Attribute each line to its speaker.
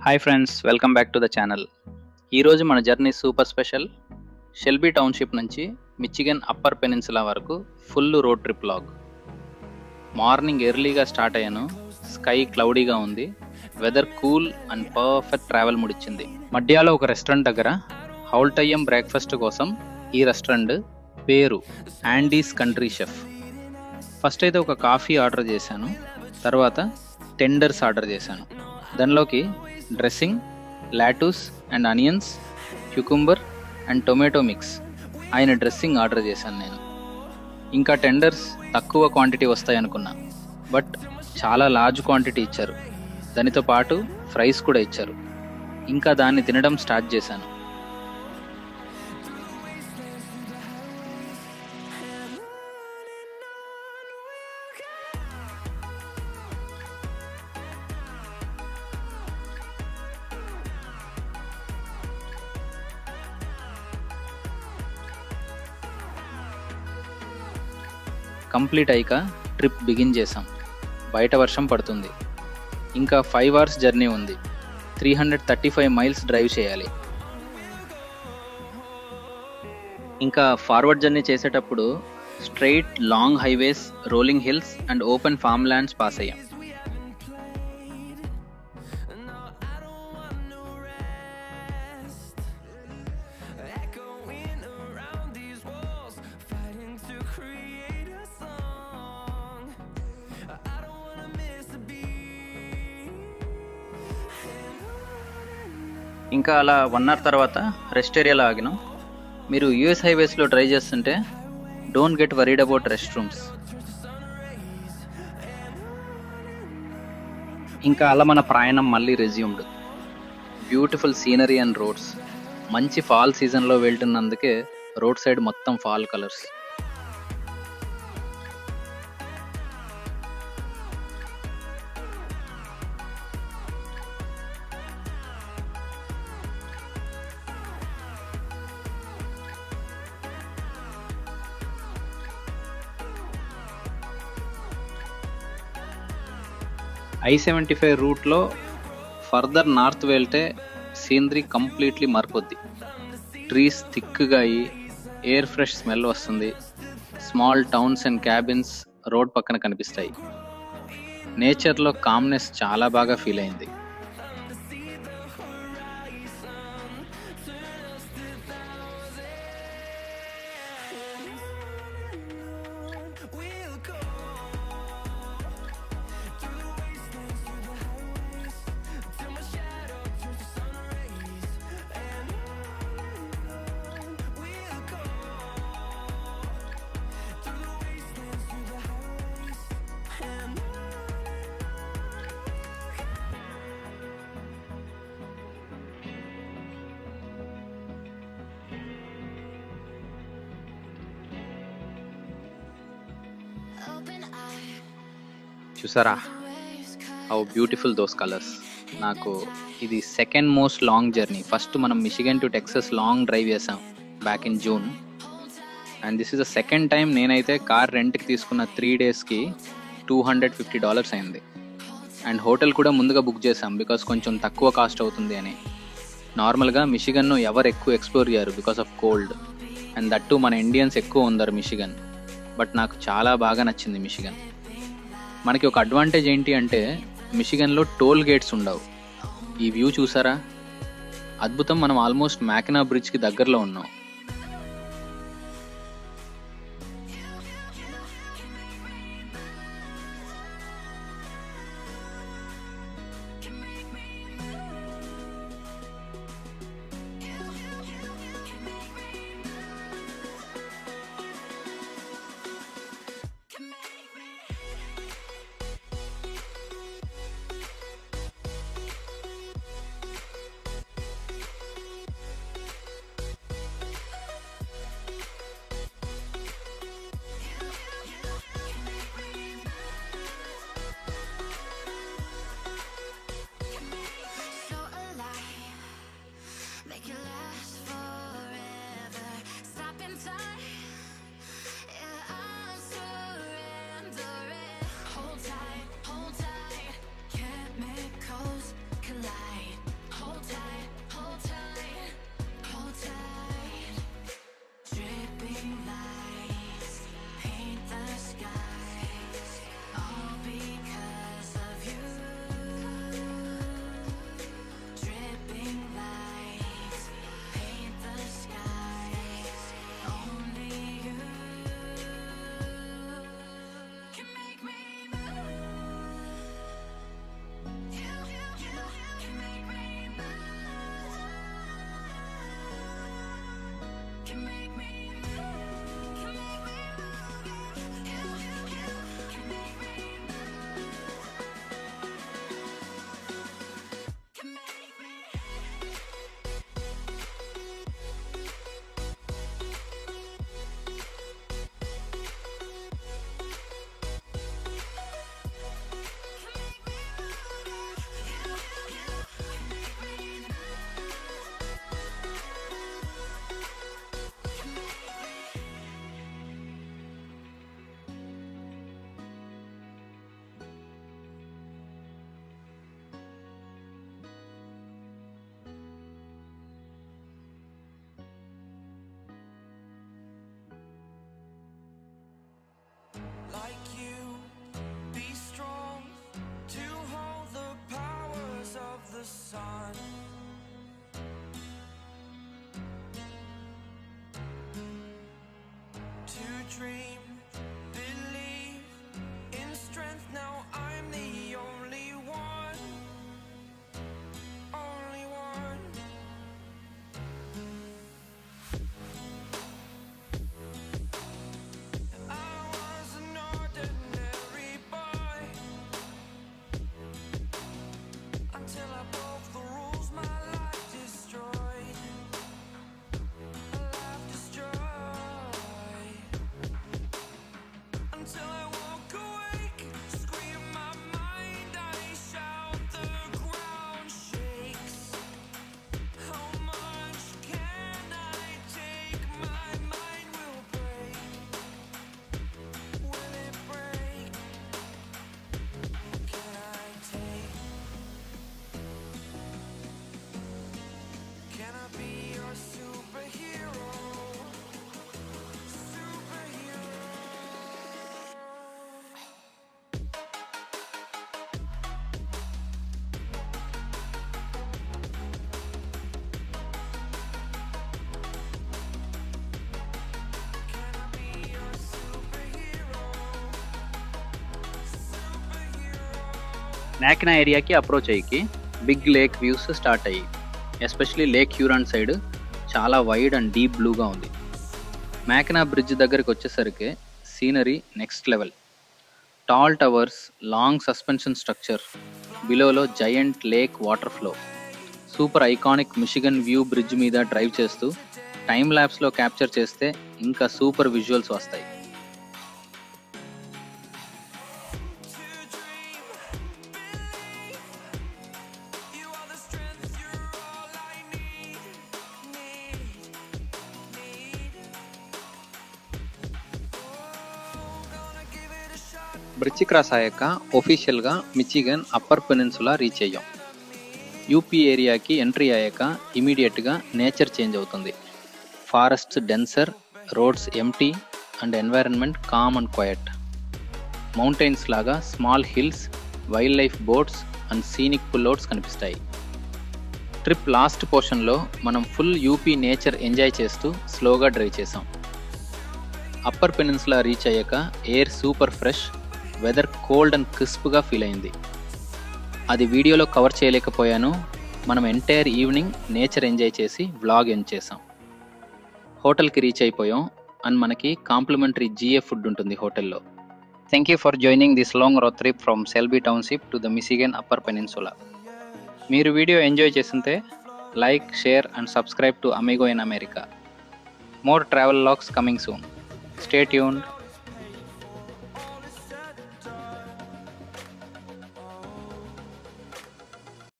Speaker 1: Hi friends, welcome back to the channel. ఈరోజు మన journey super special. Shelby Township నుంచి Michigan upper Peninsula వరకు full road trip log. Morning ఎర్లీగా start అయ్యాను. Sky క్లౌడీగా ఉంది. Weather cool and perfect travel ముడిచ్చింది. మధ్యాలో ఒక రెస్టారెంట్ దగ్గర హౌల్ టైమ్ బ్రేక్ఫాస్ట్ కోసం ఈ రెస్టారెంట్ పేరు యాండీస్ కంట్రీ షెఫ్. ఫస్ట్ అయితే ఒక కాఫీ ఆర్డర్ చేశాను. తర్వాత టెండర్స్ ఆర్డర్ చేశాను. దానిలోకి dressing, lettuce and onions, cucumber and tomato mix. ఆయన డ్రెస్సింగ్ ఆర్డర్ చేశాను నేను. ఇంకా టెండర్స్ తక్కువ క్వాంటిటీ వస్తాయి అనుకున్నా, బట్ చాలా లార్జ్ క్వాంటిటీ ఇచ్చారు. దానితో పాటు ఫ్రైస్ కూడా ఇచ్చారు. ఇంకా దాన్ని తినడం స్టార్ట్ చేశాను. కంప్లీట్ అయ్యాక ట్రిప్ బిగిన్ చేసాం. బయట వర్షం పడుతుంది. ఇంకా 5 hours జర్నీ ఉంది. 335 miles డ్రైవ్ చేయాలి. ఇంకా ఫార్వర్డ్ జర్నీ చేసేటప్పుడు straight long highways, rolling hills and open farm lands pass అయ్యాం. ఇంకా అలా 1 hour తర్వాత రెస్ట్ ఏరియాలో ఆగినాం. మీరు యూఎస్ హైవేస్లో డ్రైవ్ చేస్తుంటే don't get worried about rest rooms. ఇంకా అలా మన ప్రయాణం మళ్ళీ resumed. Beautiful scenery and roads. మంచి ఫాల్ సీజన్లో వెళ్తున్నందుకే రోడ్ సైడ్ మొత్తం ఫాల్ కలర్స్. I-75 రూట్లో ఫర్దర్ నార్త్ వెళ్తే సీనరీ కంప్లీట్లీ మారిపోద్ది. ట్రీస్ థిక్గా అయ్యి ఎయిర్ ఫ్రెష్ స్మెల్ వస్తుంది. Small towns and cabins road పక్కన కనిపిస్తాయి. నేచర్లో కామ్నెస్ చాలా బాగా ఫీల్ అయింది. చూసారా హౌ బ్యూటిఫుల్ దోస్ కలర్స్. నాకు ఇది second most long journey. First మనం Michigan to Texas long drive చేసాం back in June. And this is the second time నేనైతే కార్ రెంట్కి తీసుకున్న 3 daysకి $250 అయింది. అండ్ హోటల్ కూడా ముందుగా బుక్ చేసాం బికాస్ కొంచెం తక్కువ కాస్ట్ అవుతుంది అని. నార్మల్గా మిచిగన్ను ఎవరు ఎక్కువ ఎక్స్ప్లోర్ చేయరు because of cold. And that మన ఇండియన్స్ ఎక్కువ ఉన్నారు మిచిగన్. బట్ నాకు చాలా బాగా నచ్చింది మిచిగన్. మనకి ఒక అడ్వాంటేజ్ ఏంటి అంటే మిచిగన్లో టోల్ గేట్స్ ఉండవు. ఈ వ్యూ చూసారా, అద్భుతం. మనం ఆల్మోస్ట్ మ్యాకినా బ్రిడ్జ్కి దగ్గరలో ఉన్నాం.
Speaker 2: sun. To dream, believe in strength. Now I'm the only one, only one. I was an ordinary boy until I broke the rules. My life destroyed, a life destroyed. Until I woke awake, scream my mind, I shout, the ground shakes. How much can I take? My mind will break. Will it break? Can I take? Can I be your superhero? Superhero. Can I be your superhero? Superhero.
Speaker 1: నాకినా ఏరియాకి approach అయ్యి big lake views start అయ్యి, especially lake Huron side చాలా wide and deep బ్లూగా ఉంది. Mackinac bridge దగ్గరికి వచ్చేసరికి scenery next level. Tall towers, long suspension structure, బిలోలో giant lake water flow. Super iconic Michigan view bridge మీద drive చేస్తూ time ల్యాబ్స్లో క్యాప్చర్ చేస్తే ఇంకా సూపర్ విజువల్స్ వస్తాయి.
Speaker 2: You are the strength, you're all I need. Oh, gonna give it a shot.
Speaker 1: Bridge cross అయ్యాక ఒఫీషియల్గా Michigan upper peninsula reach అయ్యాం. UP ఏరియాకి ఎంట్రీ అయ్యాక ఇమీడియట్గా నేచర్ చేంజ్ అవుతుంది. Forests denser, roads empty and environment calm and quiet. Mountains లాగా small hills, wild life boats and scenic pullouts కనిపిస్తాయి. Trip last పోర్షన్లో మనం ఫుల్ యూపీ నేచర్ ఎంజాయ్ చేస్తూ స్లోగా డ్రైవ్ చేసాం. అప్పర్ పెనిన్సులా రీచ్ అయ్యాక air super fresh, weather cold and క్రిస్ప్గా feel అయింది. అది వీడియోలో కవర్ చేయలేకపోయాను. మనం ఎంటైర్ ఈవినింగ్ నేచర్ ఎంజాయ్ చేసి వ్లాగ్ ఎండ్ చేసాం. హోటల్కి రీచ్ అయిపోయాం అండ్ మనకి కాంప్లిమెంటరీ జిఏ ఫుడ్ ఉంటుంది హోటల్లో. Thank you for joining this long road trip from Selby Township to the Michigan upper Peninsula. మీరు వీడియో ఎంజాయ్ చేస్తుంటే like, share and subscribe to Amigo in America. More travel logs coming soon. Stay tuned.